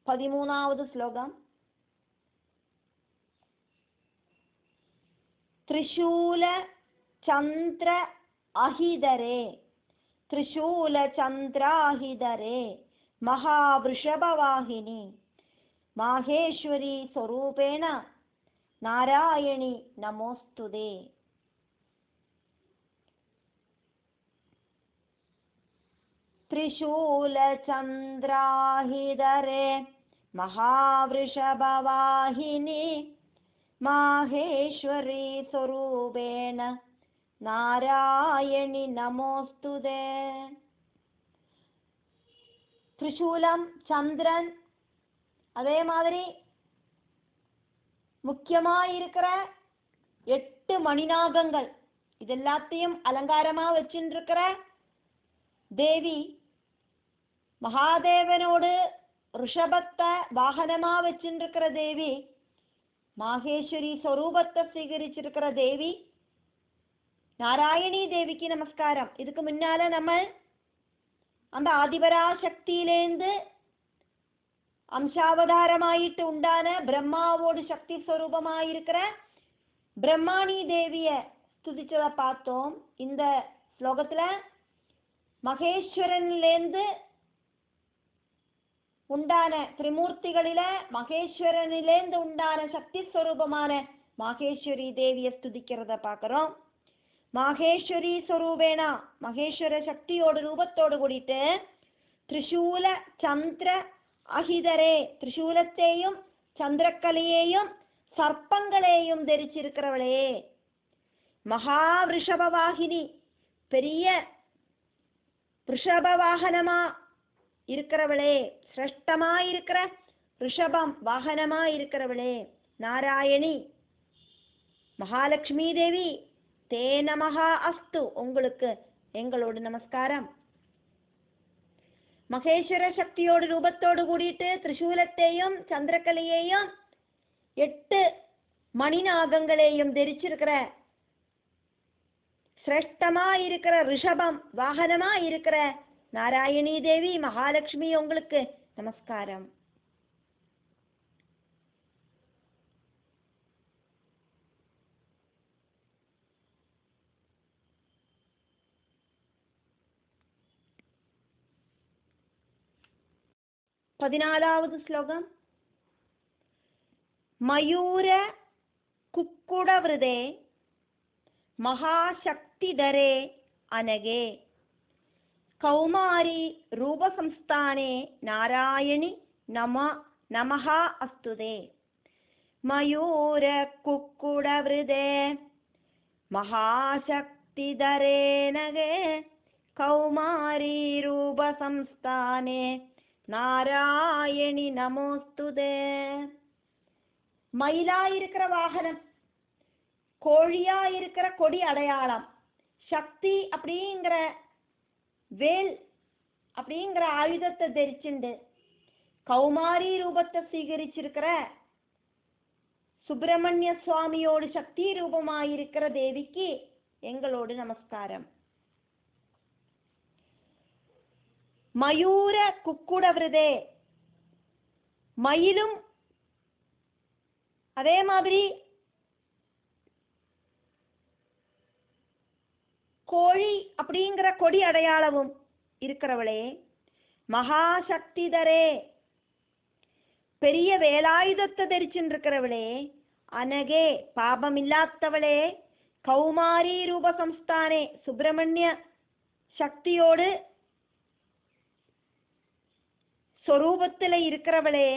13வது ஸ்லோகம். त्रिशूल चंद्र अहिदरे त्रिशूल चंद्राहिदरे महावृषभवाहिनी माहेश्वरी स्वरूपेण नारायणी नमोस्तुते. त्रिशूल चंद्राहिदरे महावृषभवाहिनी माहेश्वरी स्वरूपेण नारायणी नमोस्तुते. त्रिशूலம், சந்திரன், அதே மாதிரி முக்கியமாயிருக்கிற 8 மணிநாகங்கள், இதெல்லாத்தையும் அலங்காரமா வச்சுருக்கிற தேவி, மகாதேவனோடு ரிஷபத்தை வாகனமா வச்சுருக்கிற தேவி, மாகேஸ்வரி ஸ்வரூபத்தை ஸ்வீகரிச்சிருக்கிற தேவி நாராயணி தேவிக்கு நமஸ்காரம். இதுக்கு முன்னால நம்ம அந்த ஆதிபராசக்தியிலேந்து அம்சாவதாரமாயிட்டு உண்டான பிரம்மாவோடு சக்தி ஸ்வரூபமாயிருக்கிற பிரம்மாணி தேவிய ஸ்துதிச்சதை பார்த்தோம். இந்த ஸ்லோகத்துல மகேஸ்வரனிலேந்து உண்டான திரிமூர்த்திகளில மகேஸ்வரனிலேந்து உண்டான சக்தி ஸ்வரூபமான மாகேஸ்வரி தேவிய ஸ்துதிக்கிறத பார்க்கிறோம். மாகேஸ்வரி ஸ்வரூபேனா, மகேஸ்வர சக்தியோட ரூபத்தோடு கூடிட்டு திரிசூல சந்திர அஹிதரே, திரிசூலத்தையும் சந்திரக்கலையையும் சர்ப்பங்களையும் தரிச்சிருக்கிறவளே, மகாவிருஷபவாகினி, பெரிய ரிஷபவாகனமா இருக்கிறவளே, சிரேஷ்டமா இருக்கிற ரிஷபம் வாகனமா இருக்கிறவளே நாராயணி மகாலட்சுமி தேவி, தே நமஹா அஸ்து, உங்களுக்கு எங்களோடு நமஸ்காரம். மகேஸ்வர சக்தியோடு ரூபத்தோடு கூடிட்டு திரிசூலத்தையும் சந்திரக்கலையையும் 8 மணிநாகங்களையும் தரிச்சிருக்கிற சிரேஷ்டமா இருக்கிற ரிஷபம் வாகனமா இருக்கிற நாராயணி தேவி மகாலட்சுமி, உங்களுக்கு நமஸ்காரம். பதினாலாவது ஸ்லோகம். மயூர குக்குடவிருதே மகாசக்திதரே அனகே கௌமாரி ரூபசம்ஸ்தானே நாராயணி நமஹா அஸ்துதே. மயூர குக்குடவிருதே மகாசக்திதரே நகே கௌமாரி ரூபசம்ஸ்தானே நாராயணி நமோஸ்துதே. மயிலாயிருக்கிற வாகனம், கோழியாயிருக்கிற கொடி அடையாளம், சக்தி அப்படிங்கிற வேல் அப்படிங்கிற ஆயுதத்தை தரிச்சுண்டு கௌமாரி ரூபத்தை ஸ்வீகரிச்சிருக்கிற சுப்பிரமணிய சுவாமியோடு சக்தி ரூபமாயிருக்கிற தேவிக்கு எங்களோடு நமஸ்காரம். மயூர குக்குடவிருதே, மயிலும் அதே மாதிரி கோழி அப்படிங்கிற கொடி அடையாளமும் இருக்கிறவளே, மகாசக்திதரே, பெரிய வேலாயுதத்தை தரிச்சுருக்கிறவளே, அனகே பாபம் இல்லாதவளே, கௌமாரி ரூபசம்ஸ்தானே சுப்பிரமணிய சக்தியோடு ஸ்வரூபத்தில் இருக்கிறவளே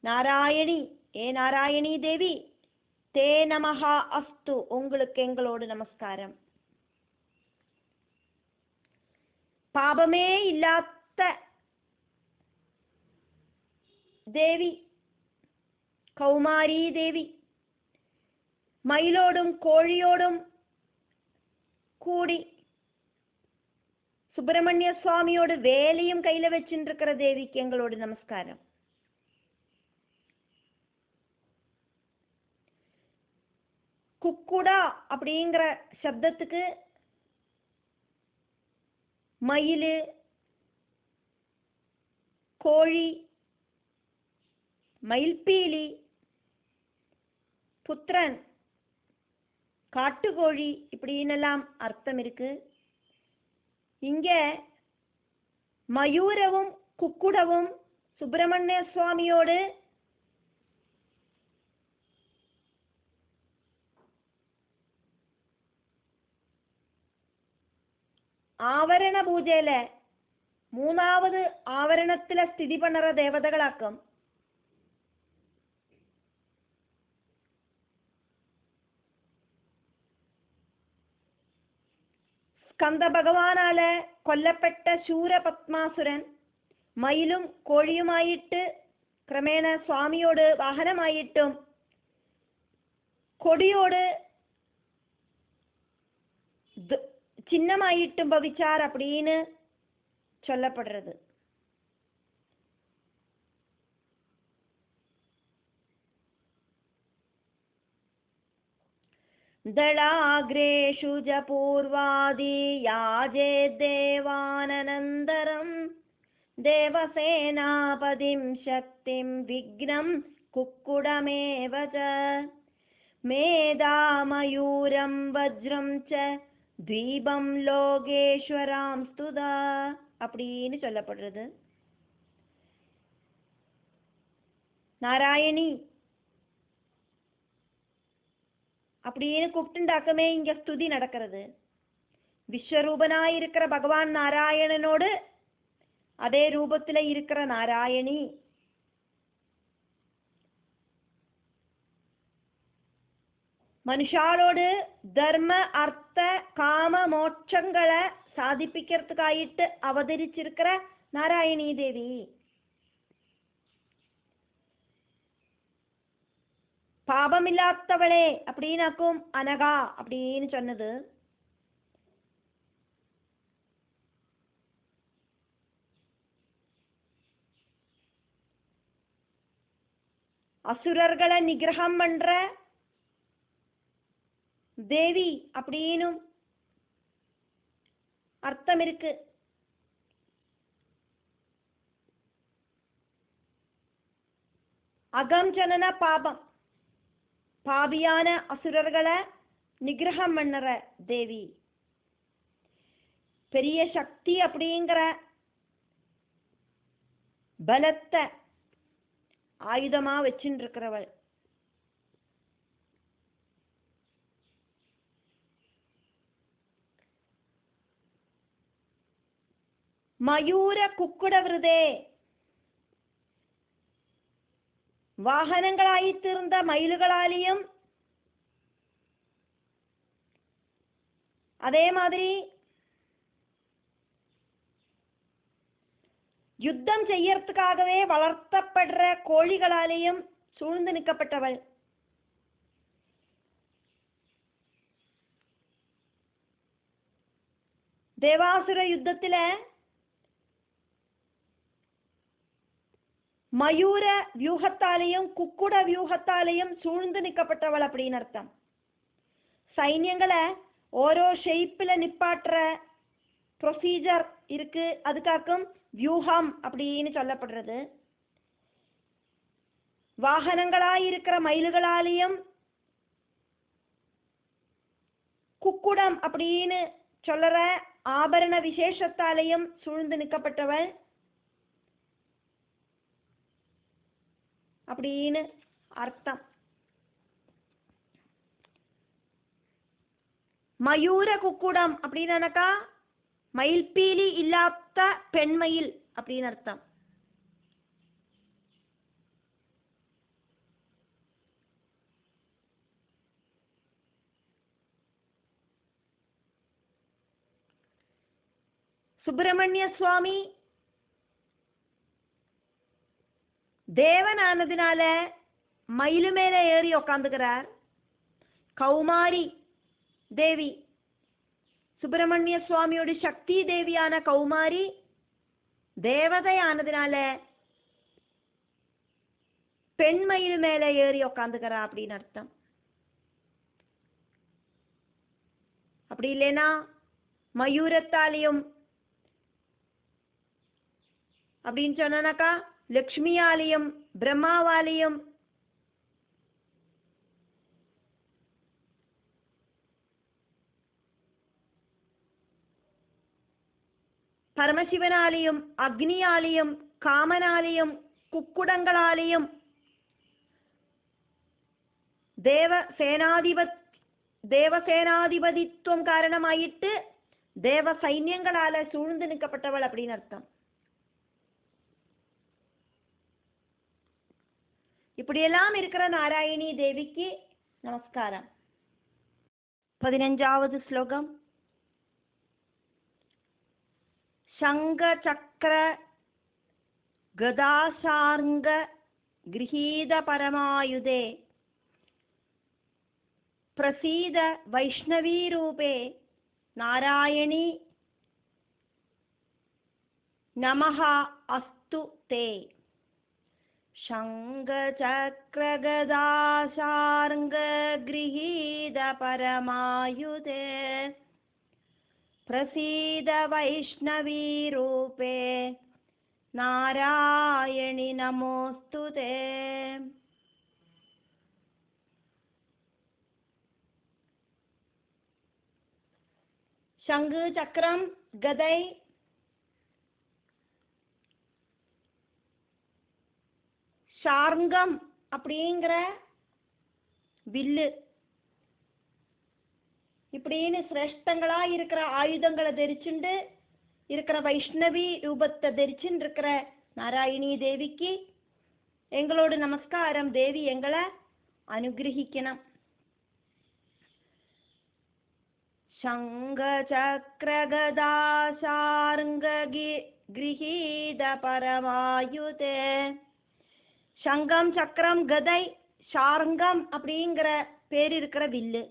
நாராயணி, ஏ நாராயணி தேவி, தே நமஹா அஸ்து, உங்களுக்கு எங்களோடு நமஸ்காரம். பாபமே இல்லாத தேவி கௌமாரி தேவி, மயிலோடும் கோழியோடும் கூடி சுப்பிரமணிய சுவாமியோடு வேலையும் கையில வச்சுருக்கிற தேவிக்கு எங்களோடு நமஸ்காரம். குக்குடா அப்படிங்கிற சப்தத்துக்கு மயில், கோழி மயில்பீலி, புத்திரன், காட்டுக்கோழி இப்படின்னெல்லாம் அர்த்தம் இருக்கு. இங்க மயூரவும் குக்குடவும் சுப்பிரமணிய சுவாமியோடு ஆவரண பூஜையில மூணாவது ஆவரணத்துல ஸ்திதி பண்ணுற தேவதைகளாக்கும். ஸ்கந்த பகவானால கொல்லப்பட்ட சூர பத்மாசுரன் மயிலும் கோழியுமாயிட்டு ക്രമേണ സ്വാമിയോട് വാഹനമായിട്ടും കൊടിയോട് சின்னமாயிட்டும் பவிச்சார் அப்படின்னு சொல்லப்படுறது. दलाग्रेषु च पूर्वादि याजे देवाननन्दरं देवसेनापतिं शक्तिं विघ्नं कुक्कुडमेव च मेधामयूरं वज्रं च தீபம் லோகேஸ்வராம் ஸ்துதா அப்படின்னு சொல்லப்படுறது. நாராயணி அப்படின்னு கூப்பிட்டுண்டாக்கமே இங்க ஸ்துதி நடக்கிறது. விஸ்வரூபனாயிருக்கிற பகவான் நாராயணனோடு அதே ரூபத்துல இருக்கிற நாராயணி மனுஷாலோடு தர்ம அர்த்த காம மோட்சங்களை சாதிப்பிக்கிறதுக்காயிட்டு அவதரிச்சிருக்கிற நாராயணி தேவி. பாபமில்லாதவளே அப்படின்னாக்கும் அனகா அப்படின்னு சொன்னது. அசுரர்களை நிகிரகம் பண்ற தேவி அப்படின்னு அர்த்தம் இருக்கு. அகம் ஜனன பாபம், பாபியான அசுரர்களை நிகிரகம் பண்ணற தேவி. பெரிய சக்தி அப்படிங்கிற பலத்தை ஆயுதமா வச்சுட்டு இருக்கிறவள். மயூர குக்குட விருதே, வாகனங்களாயித்திருந்த மயில்களாலேயும் அதே மாதிரி யுத்தம் செய்யறதுக்காகவே வளர்த்தப்படுற கோழிகளாலேயும் சூழ்ந்து நிற்கப்பட்டவள். தேவாசுர யுத்தத்தில மயூர வியூகத்தாலையும் குக்குட வியூகத்தாலையும் சூழ்ந்து நிற்கப்பட்டவள் அப்படின்னு அர்த்தம். சைன்யங்களை ஓரோ ஷேப்பில் நிப்பாட்டுற ப்ரொசீஜர் இருக்கு, அதுக்காக்கும் வியூகம் அப்படின்னு சொல்லப்படுறது. வாகனங்களாயிருக்கிற மயில்களாலையும் குக்குடம் அப்படின்னு சொல்லுற ஆபரண விசேஷத்தாலையும் சூழ்ந்து நிற்கப்பட்டவள் அப்படின்னு அர்த்தம். மயூர குக்குடம் அப்படின்னாக்கா மயில்பீலி இல்லாத பெண்மயில் அப்படின்னு அர்த்தம். சுப்பிரமணிய சுவாமி தேவனானதுனால மயிலு மேல ஏறி உக்காந்துக்கிறார். கௌமாரி தேவி, சுப்பிரமணிய சுவாமியோட சக்தி தேவியான கௌமாரி தேவதையானதுனால பெண் மயிலு மேல ஏறி உக்காந்துக்கிறா அப்படின்னு அர்த்தம். அப்படி இல்லைன்னா மயூரத்தாலையும் அப்படின்னு சொன்னாக்கா லக்ஷ்மியாலையும் பிரம்மாவாலையும் பரமசிவனாலையும் அக்னியாலையும் காமனாலையும் குக்குடங்களாலையும் தேவசேனாதிபதித்துவம் காரணமாயிட்டு தேவ சைன்யங்களால சூழ்ந்து நிற்கப்பட்டவள் அப்படின்னு அர்த்தம். இப்படியெல்லாம் இருக்கிற நாராயணி தேவிக்கு நமஸ்காரம். 15வது ஸ்லோகம். சங்க சக்கர கதாசார்ங்க கிரஹீத பரமாயுதே பிரசீத வைஷ்ணவி ரூபே நாராயணி நமஹ அஸ்து தே. சங்க சக்கர கதாசார்ங்க கிரஹீத பரமாயுதே பிரசீத வைஷ்ணவி ரூபே நாராயணி நமோஸ்துதே. சங்கு சக்கரம் கதை சார்ங்கம் அப்படிங்கிற வில்லு இப்படின்னு சிரேஷ்டங்களா இருக்கிற ஆயுதங்களை தரிச்சுண்டு இருக்கிற வைஷ்ணவி ரூபத்தை தரிச்சுன்னு இருக்கிற நாராயணி தேவிக்கு எங்களோட நமஸ்காரம். தேவி எங்களை அனுகிரகிக்கணும். சங்க சக்கர கதாசார்ங்க கிரஹீத பரமாயுதே. சங்கம் சக்கரம் கதை சார்ங்கம் அப்படிங்கிற பேர் இருக்கிற வில்லு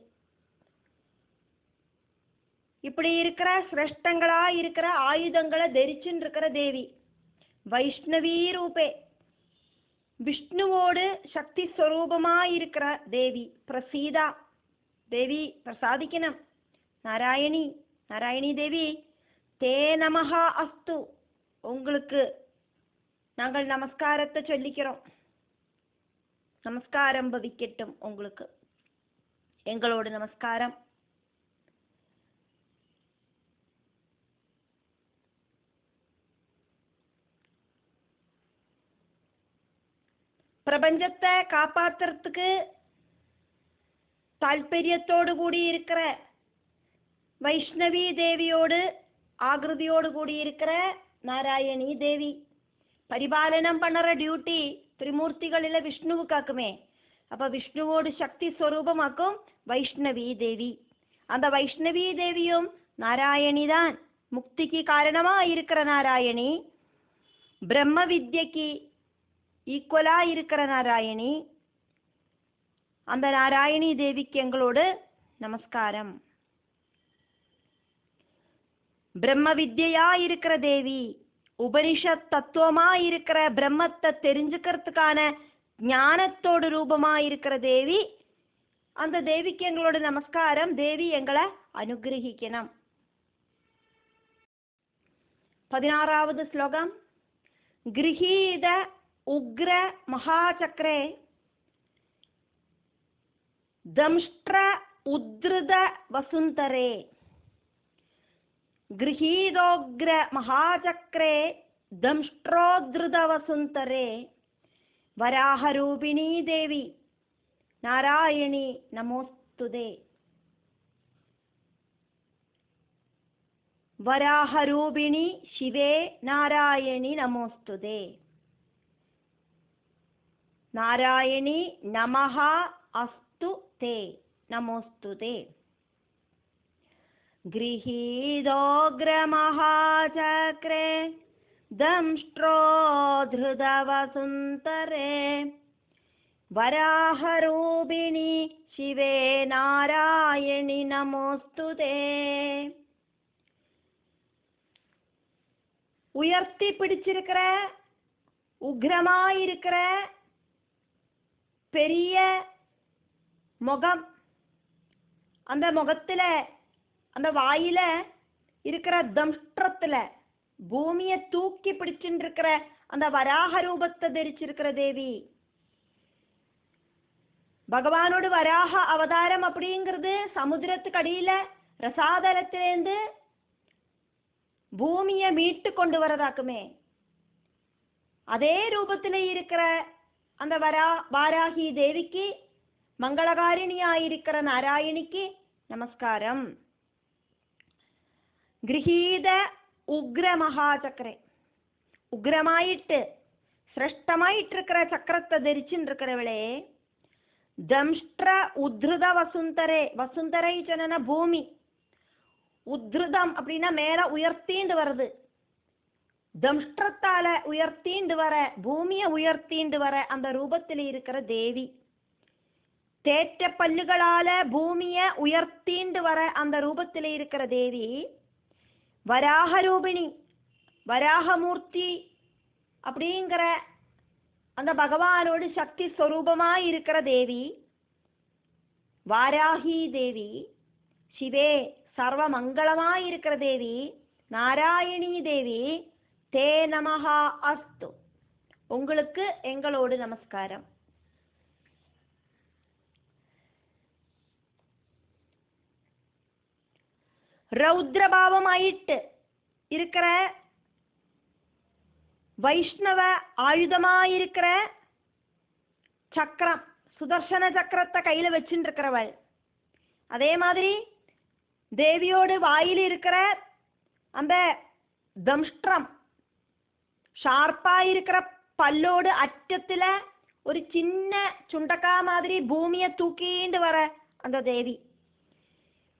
இப்படி இருக்கிற சிரேஷ்டங்களா இருக்கிற ஆயுதங்களை தரிச்சுன்னு இருக்கிற தேவி வைஷ்ணவி ரூபே விஷ்ணுவோடு சக்தி ஸ்வரூபமா இருக்கிற தேவி பிரசீதா தேவி பிரசாதிக்கணும். நாராயணி நாராயணி தேவி தே நமஹா அஸ்து உங்களுக்கு நாங்கள் நமஸ்காரத்தை சொல்லிக்கிறோம். நமஸ்காரம் பவிக்கட்டும் உங்களுக்கு எங்களோட நமஸ்காரம். பிரபஞ்சத்தை காப்பாத்துறதுக்கு தால்பரியத்தோடு கூடி இருக்கிற வைஷ்ணவி தேவியோடு ஆகிருதியோடு கூடி இருக்கிற நாராயணி தேவி பரிபாலனம் பண்ணுற டியூட்டி திரிமூர்த்திகளில விஷ்ணுவுக்காக்குமே. அப்ப விஷ்ணுவோடு சக்தி ஸ்வரூபமாக்கும் வைஷ்ணவி தேவி. அந்த வைஷ்ணவி தேவியும் நாராயணி தான். முக்திக்கு காரணமா இருக்கிற நாராயணி, பிரம்ம வித்யக்கு ஈக்குவலா இருக்கிற நாராயணி. அந்த நாராயணி தேவிக்கு எங்களோடு நமஸ்காரம். பிரம்ம வித்யா இருக்கிற தேவி, உபனிஷத் தத்துவமா இருக்கிற பிரம்மத்தை தெரிஞ்சுக்கிறதுக்கான ஞானத்தோடு ரூபமா இருக்கிற தேவி. அந்த தேவிக்கு எங்களோட நமஸ்காரம். தேவி எங்களை அனுகிரகிக்கணும். 16வது ஸ்லோகம். கிரஹீத உக்ர மகாசக்ரே தம்ஷ்ட்ர உத்ருத வசுந்தரே. கிரஹீதோக்ர மகாசக்ரே தம்ஷ்ட்ரோத்ருத வசுந்தரே வராஹரூபிணி தேவி நாராயணி நமோஸ்துதே. வராஹரூபிணி சிவே நாராயணி நமோஸ்துதே. நாராயணி நமஹ அஸ்து தே நமோஸ்துதே. கிரஹீதோக்ர மகாசக்ரே தம்ஷ்ட்ரோத்ருத வசுந்தரே வராஹரூபிணி சிவே நாராயணி நமோஸ்துதே. உயர்த்தி பிடிச்சிருக்கிற உக்ரமாயிருக்கிற பெரிய முகம், அந்த முகத்துல அந்த வாயில இருக்கிற தம்ஷ்ட்ரத்துல பூமியை தூக்கி பிடிச்சுட்டு இருக்கிற அந்த வராக ரூபத்தை தரிச்சிருக்கிற தேவி. பகவானோட வராக அவதாரம் அப்படிங்கிறது சமுத்திரத்துக்கு அடியில ரசாதலத்திலேருந்து பூமியை மீட்டு கொண்டு வரதாக்குமே. அதே ரூபத்தில் இருக்கிற அந்த வாராகி தேவிக்கு, மங்களகாரிணியாயிருக்கிற நாராயணிக்கு நமஸ்காரம். கிரகீத உக்ர மகாசக்கரே, உக்ரமாயிட்டு சிரஷ்டமாயிட்டு இருக்கிற சக்கரத்தை தரிச்சுன்னு இருக்கிறவளே, தம்ஷ்ட உத்ருத வசுந்தரே, வசுந்தரை சொன்ன பூமி, உத்ருதம் அப்படின்னா மேல உயர்த்தீண்டு வருது, தம்ஷ்டத்தால உயர்த்தீண்டு வர, பூமியை உயர்த்தீண்டு வர அந்த ரூபத்தில் இருக்கிற தேவி. தேற்ற பல்லுகளால பூமியை உயர்த்தீண்டு வர அந்த ரூபத்தில் இருக்கிற தேவி. வராக ரூபிணி, வராகமூர்த்தி அப்படிங்கிற அந்த பகவானோடு சக்தி ஸ்வரூபமாய் இருக்கிற தேவி வாராகி தேவி. சிவே, சர்வ மங்களமாய் இருக்கிற தேவி நாராயணி தேவி. தே நமஹா அஸ்து, உங்களுக்கு எங்களோடு நமஸ்காரம். ரௌத்ரபாவமாயிட்டு இருக்கிற வைஷ்ணவ ஆயுதமாயிருக்கிற சக்கரம், சுதர்சன சக்கரத்தை கையில வச்சுட்டு இருக்கிறவள். அதே மாதிரி தேவியோடு வாயில் இருக்கிற அந்த தம்ஷ்டம், ஷார்ப்பா இருக்கிற பல்லோடு அச்சத்துல ஒரு சின்ன சுண்டக்கா மாதிரி பூமியை தூக்கிண்டு வர அந்த தேவி.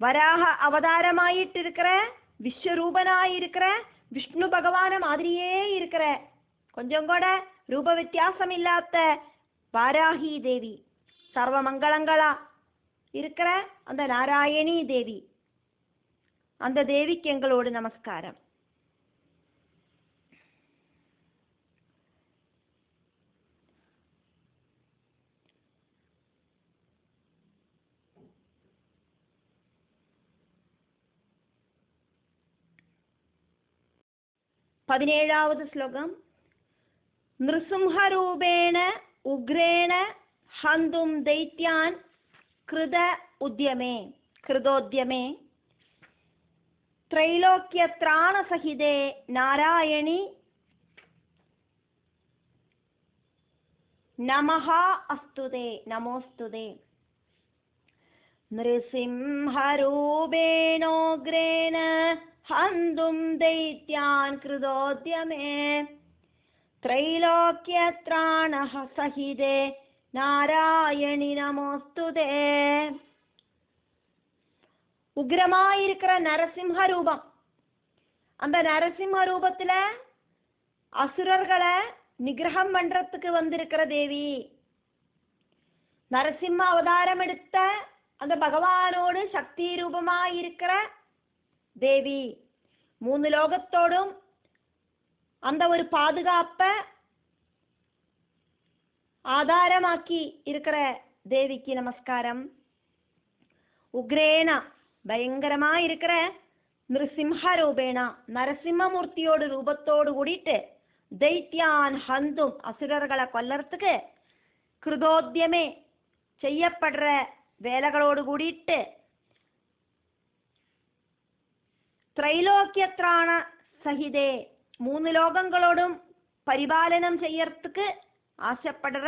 வராக அவதாரமாயிட்டு இருக்கிற, விஸ்வரூபனாயிருக்கிற விஷ்ணு பகவான மாதிரியே இருக்கிற, கொஞ்சம் கூட ரூப வித்தியாசம் இல்லாத வாராகி தேவி. சர்வ மங்களங்களா இருக்கிற அந்த நாராயணி தேவி, அந்த தேவிக்கு எங்களோடு நமஸ்காரம். பதினேழாவது ஸ்லோகம். நிருசிம்ஹரூபேண உக்ரேண ஹந்தும் தைத்யான் கிருதோத்யமே த்ரைலோக்கியத்ராண சகிதே நாராயணி நமஹா அஸ்துதே, நமோஸ்துதே. நிருசிம்ஹரூபேணோக்ரேண ஹந்தும் தைத்யான் கிருதோத்யமே த்ரைலோக்கியத்ராண சகிதே நாராயணி நமோஸ்துதே. உக்ரமாயிருக்கிற நரசிம்ஹ ரூபம், அந்த நரசிம்ஹ ரூபத்துல அசுரர்களை நிகிரகம் பண்றதுக்கு வந்திருக்கிற தேவி. நரசிம்ம அவதாரம் எடுத்த அந்த பகவானோடு சக்தி ரூபமாயிருக்கிற தேவி. மூணு லோகத்தோடும் அந்த ஒரு பாதுகாப்பை ஆதாரமாக்கி இருக்கிற தேவிக்கு நமஸ்காரம். உக்ரேனா, பயங்கரமா இருக்கிற நிருசிம்ஹ ரூபேனா, நரசிம்மமூர்த்தியோடு ரூபத்தோடு கூடிட்டு தைத்யான் ஹந்தும், அசுரர்களை கொல்லறதுக்கு கிருதோத்யமே, செய்யப்படுற வேலைகளோடு கூடிட்டு த்ரைலோக்கியத்ராண சகிதே, மூணு லோகங்களோடும் பரிபாலனம் செய்யறதுக்கு ஆசைப்படுற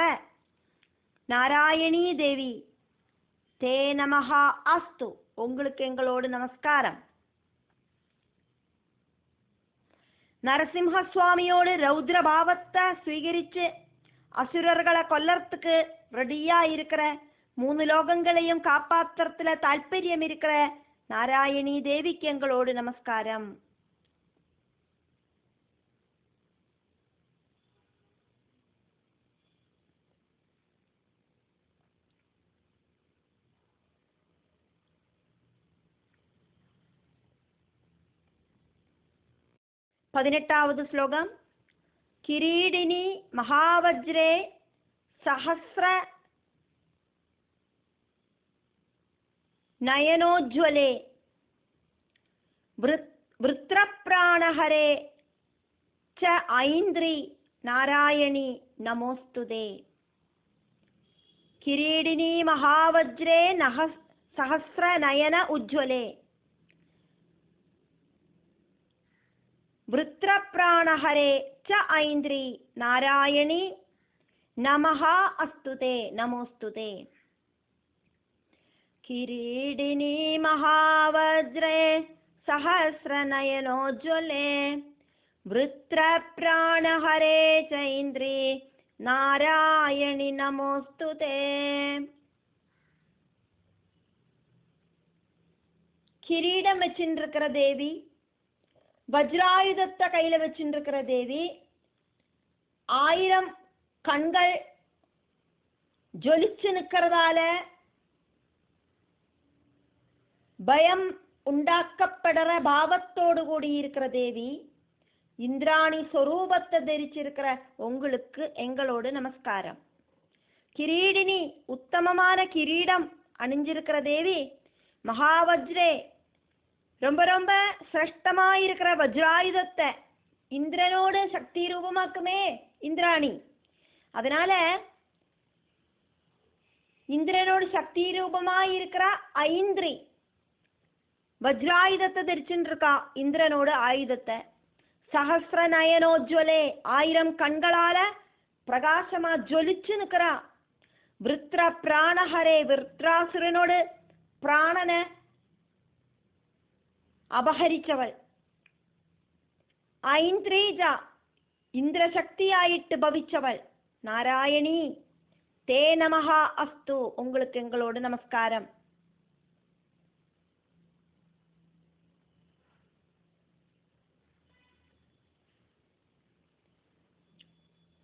நாராயணி தேவி. தே நமஹா அஸ்து, உங்களுக்கு எங்களோடு நமஸ்காரம். நரசிம்ஹ சுவாமியோடு ரௌத்ர பாவத்தை ஸ்வீகரிச்சு அசுரர்களை கொல்லறதுக்கு ரெடியா இருக்கிற, மூணு லோகங்களையும் காப்பாற்றுறதுல தாற்பயம் இருக்கிற நாராயணி தேவிக்கு எங்களோடு நமஸ்காரம். பதினெட்டாவது ஸ்லோகம். கிரீடினி மகாவஜ்ரே சஹஸ்ர நயனோஜ்வலே விருத்ரப்ராணஹரே ச ஐந்திரி நாராயணி நமோஸ்துதே. கிரீடினி மகாவஜ்ரே சஹஸ்ர நயன உஜ்வலே விருத்ரப்ராணஹரே ச ஐந்திரி நாராயணி நமஹ அஸ்துதே நமோஸ்துதே. கிரீடினி மகாவஜ்ரே சஹஸ்ரநயனோஜ்வலே விருத்ரப்ராணஹரே சைந்திரி நாராயணி நமோஸ்துதே. கிரீடம் வச்சிருக்கிற தேவி, வஜ்ராயுதத்தை கையில வச்சிருக்கிற தேவி, 1000 கண்கள் ஜொலிச்சு நிற்கிறதால பயம் உண்டாக்கப்படுற பாவத்தோடு கூடி இருக்கிற தேவி, இந்திராணி சொரூபத்தை தரிச்சிருக்கிற உங்களுக்கு எங்களோடு நமஸ்காரம். கிரீடினி உத்தமமான கிரீடம் அணிஞ்சிருக்கிற தேவி, மகாவஜ்ரே ரொம்ப ரொம்ப சிரேஷ்டமாயிருக்கிற வஜ்ராயுதத்தை இந்திரனோடு சக்தி ரூபமாக்குமே இந்திராணி. அதனால இந்திரனோடு சக்தி ரூபமாயிருக்கிற ஐந்திரி வஜ்ராயுதத்தை தரிச்சுட்டு இருக்கா. இந்திரனோட ஆயுதத்தை சஹஸ்ர நயனோஜ்வலே 1000 கண்களால பிரகாசமா ஜொலிச்சு நிற்கிறா. விருத்ர பிராணஹரே விருத்ராசுரனோடு பிராணனை அபகரிச்சவள். ஐந்திரீஜா இந்திர சக்தியாயிட்டு பவிச்சவள் நாராயணி. தே நமஹா அஸ்து உங்களுக்கு எங்களோடு நமஸ்காரம்.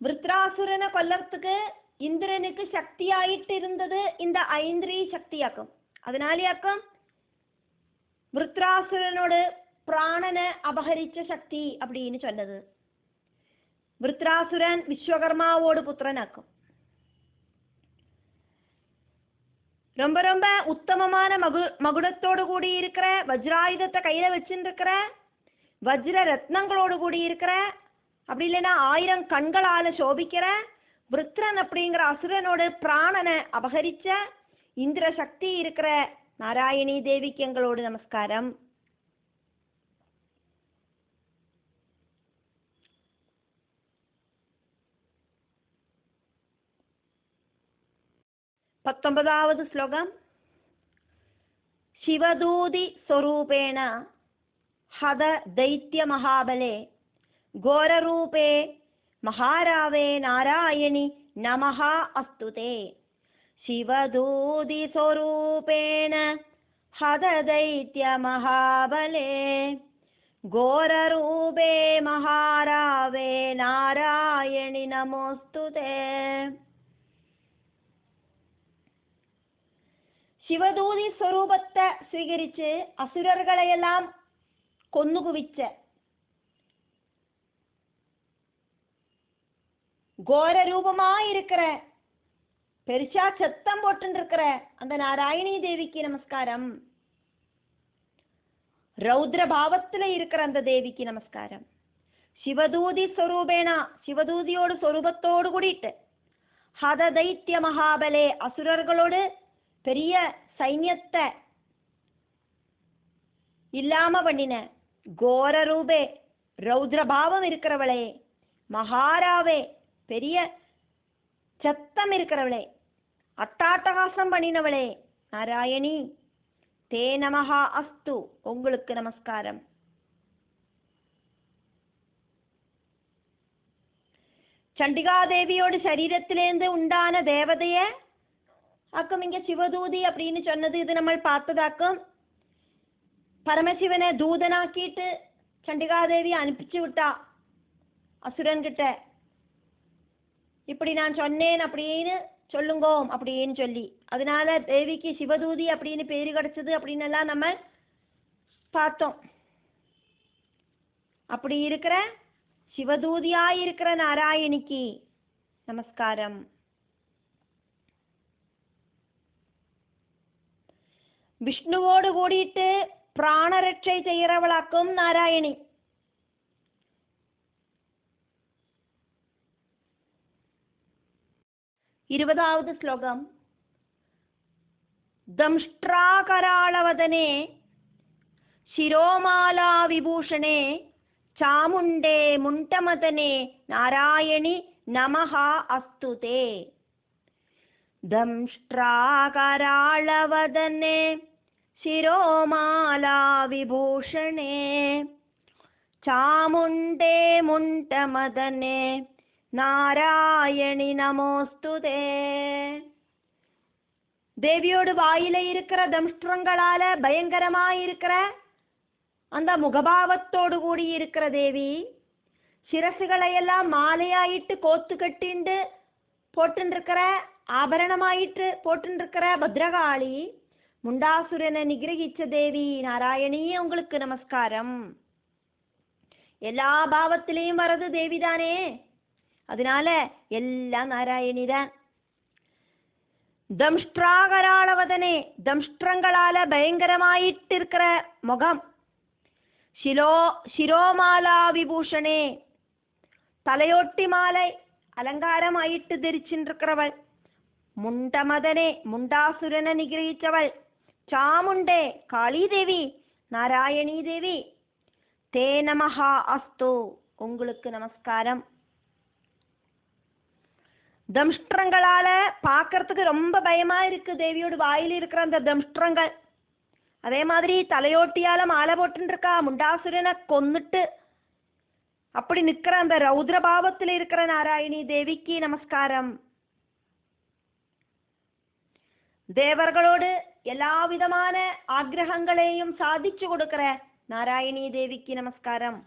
விருத்ராசுரனை கொல்லறதுக்கு இந்திரனுக்கு சக்தியாயிட்டு இருந்தது இந்த ஐந்திரி சக்தியாக்கும். அதனாலேயாக்கும் விருத்ராசுரனோடு பிராணனை அபகரிச்ச சக்தி அப்படின்னு சொன்னது. விருத்ராசுரன் விஸ்வகர்மாவோடு புத்திரனாக்கும். ரொம்ப ரொம்ப உத்தமமான மகுடத்தோடு கூடி இருக்கிற வஜ்ராயுதத்தை கையில வச்சுருக்கிற வஜ்ர ரத்னங்களோடு கூடி இருக்கிற, அப்படி இல்லைன்னா 1000 கண்களால சோபிக்கிற விருத்ரன் அப்படிங்கிற அசுரனோடு பிராணனை அபகரிச்ச இந்திர சக்தி இருக்கிற நாராயணி தேவிக்கு எங்களோடு நமஸ்காரம். பத்தொன்பதாவது ஸ்லோகம். சிவதூதி ஸ்வரூபேண ஹத தைத்ய மகாபலே கோரரூபே மகாராவே நாராயணி நமஹ அஸ்துதே. சிவதூதி ஸ்வரூபேண ஹத தைத்ய மகாபலே கோரரூபே மகாராவே நாராயணி நமோஸ்துதே. சிவதூதி ஸ்வரூபத்தை ஸ்வீகரிச்சு அசுரர்களையெல்லாம் கொன்னு குவிச்ச கோர ரூபமாயிருக்கிற பெருசா சத்தம் போட்டு இருக்கிற அந்த நாராயணி தேவிக்கு நமஸ்காரம். ரௌத்ர பாவத்துல இருக்கிற அந்த தேவிக்கு நமஸ்காரம். சிவதூதி ஸ்வரூபேனா சிவதூதியோடு ஸ்வரூபத்தோடு கூடிட்டு ஹத தைத்ய மகாபலே அசுரர்களோடு பெரிய சைன்யத்தை இல்லாம பண்ணின கோர ரூபே ரௌத்ரபாவம் இருக்கிறவளே மகாராவே பெரிய சத்தம் இருக்கிறவளே அட்டாட்டகாசம் பண்ணினவளே நாராயணி தே நமஹா அஸ்து உங்களுக்கு நமஸ்காரம். சண்டிகாதேவியோட சரீரத்திலேருந்து உண்டான தேவதைய ஆக்கும் இங்க சிவதூதி அப்படின்னு சொன்னது. இது நம்ம பார்த்ததாக்கும். பரமசிவனை தூதனாக்கிட்டு சண்டிகாதேவி அனுப்பிச்சு விட்டா அசுரன்கிட்ட. இப்படி நான் சொன்னேன் அப்படின்னு சொல்லுங்கோ அப்படின்னு சொல்லி, அதனால தேவிக்கு சிவதூதி அப்படின்னு பேரு கிடைச்சது அப்படின்னு எல்லாம் நம்ம பார்த்தோம். அப்படி இருக்கிற சிவதூதியாயிருக்கிற நாராயணிக்கு நமஸ்காரம். விஷ்ணுவோடு கூடிட்டு பிராணரட்சை செய்கிறவளாக்கும் நாராயணி. 20வது ஸ்லோகம். தம்ஷ்ட்ராகராளவதனே சிரோமாலா விபூஷணே சாமுண்டே முண்டமதனே நாராயணி நமஹா அஸ்துதே. தம்ஷ்ட்ராகராளவதனே சிரோமாலா விபூஷணே சாமுண்டே முண்டமதனே நாராயணி நமோஸ்துதே. தேவியோடு வாயில இருக்கிற தம்ஷ்ட்ரங்களால பயங்கரமாயிருக்கிற அந்த முகபாவத்தோடு கூடி இருக்கிற தேவி, சிரசுகளையெல்லாம் மாலையாயிட்டு கோத்து கட்டிண்டு போட்டுருக்கிற ஆபரணமாயிட்டு போட்டுருக்கிற பத்ரகாளி, முண்டாசுரனை நிகிரகிச்ச தேவி நாராயணியே உங்களுக்கு நமஸ்காரம். எல்லா பாவத்திலையும் வர்றது தேவிதானே, அதனால எல்லாம் நாராயணி தான். தம்ஷ்ட்ராகராளவதனே தம்ஷ்ட்ரங்களால பயங்கரமாயிட்டு இருக்கிற முகம், சிரோமாலா விபூஷணே தலையோட்டி மாலை அலங்காரம் ஆயிட்டு தரிச்சின்றிருக்கிறவள், முண்டமதனே முண்டாசுரனை நிகிரகிச்சவள், சாமுண்டே காளி தேவி நாராயணி தேவி, தே நமஹா அஸ்து உங்களுக்கு நமஸ்காரம். தம்ஷ்ட்ரங்களால பார்க்கறதுக்கு ரொம்ப பயமா இருக்கு தேவியோட வாயில் இருக்கிற அந்த தம்ஷ்ட்ரங்கள். அதே மாதிரி தலையோட்டியால மாலை போட்டுன்னு இருக்கா, முண்டாசுரனை கொன்னுட்டு அப்படி நிற்கிற அந்த ரௌத்ரபாவத்தில் இருக்கிற நாராயணி தேவிக்கு நமஸ்காரம். தேவர்களோடு எல்லா விதமான ஆக்ரகங்களையும் சாதிச்சு கொடுக்கிற நாராயணி தேவிக்கு நமஸ்காரம்.